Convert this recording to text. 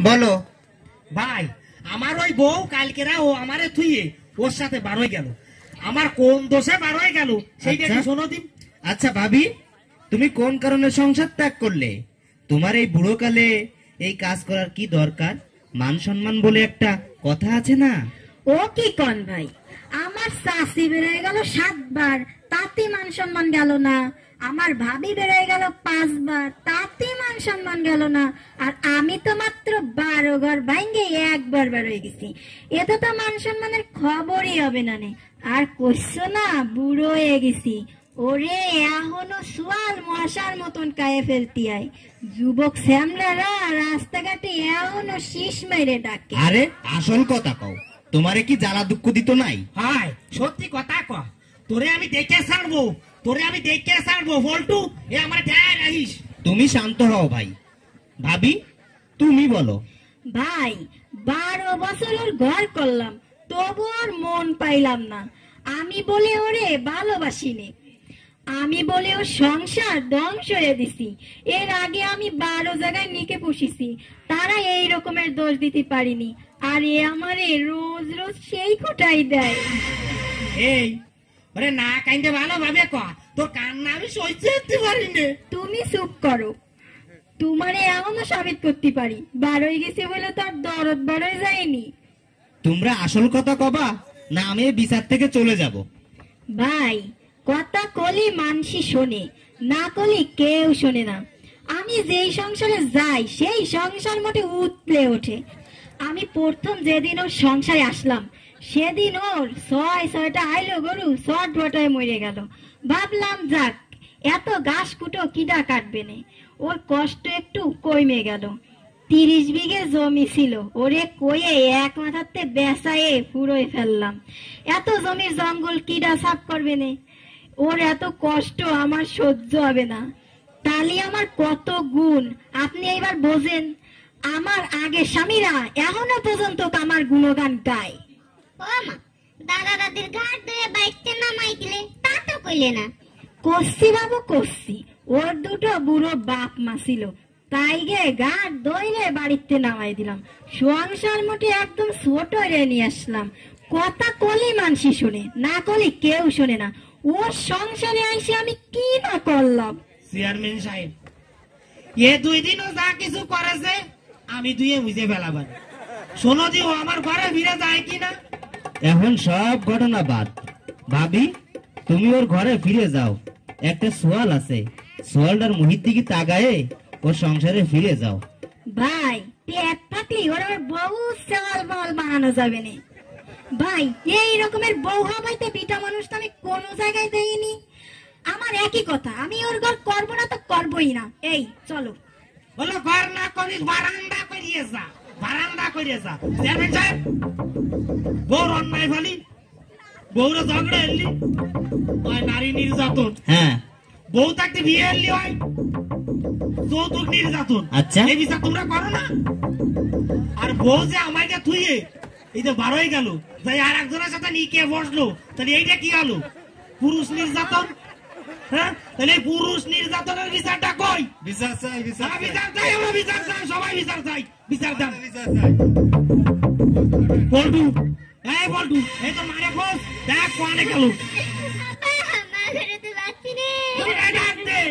বলো ভাই, আমার ওই বউ কালকেরা ও আমারে থুইয়ে ওর সাথে বার হয়ে গেল। আমার কোন দোষে বার হয়ে গেল সেইটা একটু শোনো দিন। আচ্ছা ভাবি, তুমি কোন কারণে সংসার ত্যাগ করলে? তোমার এই বুড়ো কালে এই কাজ করার কি দরকার? মান সম্মান বলে একটা কথা আছে না? ও কি কন ভাই, আমার শাশি বেড়ে গেল 7 বার, তাতে মান সম্মান গেল না। আমার ভাবি বেড়ে গেল 5 বার, তাতে মান সম্মান গেল না। আর আমি তো মাত্র 12 ঘর ভাঙ্গে একবার বের হয়ে গেছি, এতে তো মান সম্মানের খবরই হবে না। আর কইছো না বুড়ো হয়ে গেছি, ওরে এখনো সোয়াল মশার মতন কায়ে ফেলতি আয়। যুবক শ্যামলারা রাস্তাঘাটে এখনো শীষ মেরে ডাকে। আরে আসল কথা কও, তোমারে কি জ্বালা দুঃখ দিত নাই? হাই, সত্যি কথা ক, তোরে আমি দেখে ছাড়বো, তোরে আমি দেখে ছাড়বো। বলটু, এ আমার গায়ে রাখিস। তুমি শান্ত হও ভাই। ভাবি তুমি বলো। ভাই, 12 বছর ওর ঘর করলাম, তবু ওর মন পাইলাম না। আমি বলে ওরে ভালোবাসিনি, আমি বলে ওর সংসার ধ্বংস হয়ে দিছি। এর আগে আমি 12 জায়গায় নিকে পুষিছি, তারা এই রকমের দোষ দিতে পারিনি। আর এ আমারে রোজ রোজ সেই খোটাই দেয়। এই ওরে না কাইন্দে ভালোভাবে ক, তোর কান্না আমি সহ্য করতে পারি না। তুমি চুপ করো, তোমারে এমনও সাবিত করতে পারি, 12 হয়ে গেছে বলে তার দরদ বাড়াই যায়নি। তোমরা আসল কথা কবা না আমি এই বিচার থেকে চলে যাব? ভাই, কথা কলি মানসি শোনে, না কলি কেউ শোনে না। আমি যেই সংসারে যাই সেই সংসার মোটে উতলে ওঠে। আমি প্রথম যেদিন ওর সংসারে আসলাম সেদিন ওর 6-6টা আইলো গরু শট বটায় মরে গেল। ভাবলাম যাক, এত ঘাস কুটো কিডা কাটবে না, ওর কষ্ট একটু কমে গেল। 30 বিঘে জমি ছিল, ওরে কয়ে এক মাথাতে বেসায়ে পুরোই ফেললাম। এত জমির জঙ্গল কিডা সাফ করবে না? ওর এত কষ্ট আমার সহ্য হবে না। তালি আমার কত গুণ আপনি এবার বোঝেন। আমার আগে স্বামীরা এখনো পর্যন্ত আমার গুণগান গায়। ও মা, দাদা দাদির ঘাট ধরে বাইকটা নামাই দিলে তা তো কইলে না। কষছি বাবু কষছি, ওর দুটো বুড়ো বাপ মা ছিল, তাই গে ঘাট দইরে বাড়িতে নামাই দিলাম। সংসার মোটে একদম ছোট রে নিয়ে আসলাম। কথা কলি মানসি শোনে, না কলি কেউ শোনে না। ওর সংসারে আইসে আমি কি না করলাম। চেয়ারম্যান সাহেব, এ 2 দিনও যা কিছু করেছে আমি দুয়ে বুঝে ফেলাবার। শোনো দি, ও আমার ঘরে ফিরে যায় কিনা? এখন সব ঘটনা বাদ। ভাবি তুমি ওর ঘরে ফিরে যাও, একটা সোয়াল আছে, সোয়ালটার মুহিত দিকে তাকায়ে ওর সংসারে ফিরে যাও। ভাই, পেট থাকলে ওর বউ চাল বল বানানো যাবে না। ভাই, এই রকমের বউ হবাইতে বিটা মানুষ তো আমি কোনো জায়গায় দেখিনি। আমার একই কথা, আমি ওর ঘর করবো না তো করবোই না। এই চলো। বলো ঘর না করিস, বারান্দা করিয়ে যা, বারান্দা করিয়ে যা। চেয়ারম্যান সাহেব, বউর অন্যায় ফেলি, বউরা ঝগড়া এলি হয় নারী নির্যাতন। হ্যাঁ, বউ থাকতে বিয়ে এলি হয় যৌতুক নির্যাতন। আচ্ছা। এই বিচার তোমরা করো না? আর বউ যে আমাকে থুইয়ে এই যে 12 হয়ে গেল, তাই আর একজনের সাথে নিকে বসলো, তাহলে এইটা কি হলো? পুরুষ নির্যাতন। হ্যাঁ, তাহলে এই পুরুষ নির্যাতনের বিচারটা কই? বিচার চাই, বিচার আমরা চাই, বিচার চাই, আমরা বিচার চাই, সবাই বিচার চাই, বিচার দাম। বিচার চাই। বল্টু, এই বল্টু, এই তো মারে খোঁজ, দেখ কোয়ানে গেল। মা ঘরে তো যাচ্ছি রে। ডাক দে।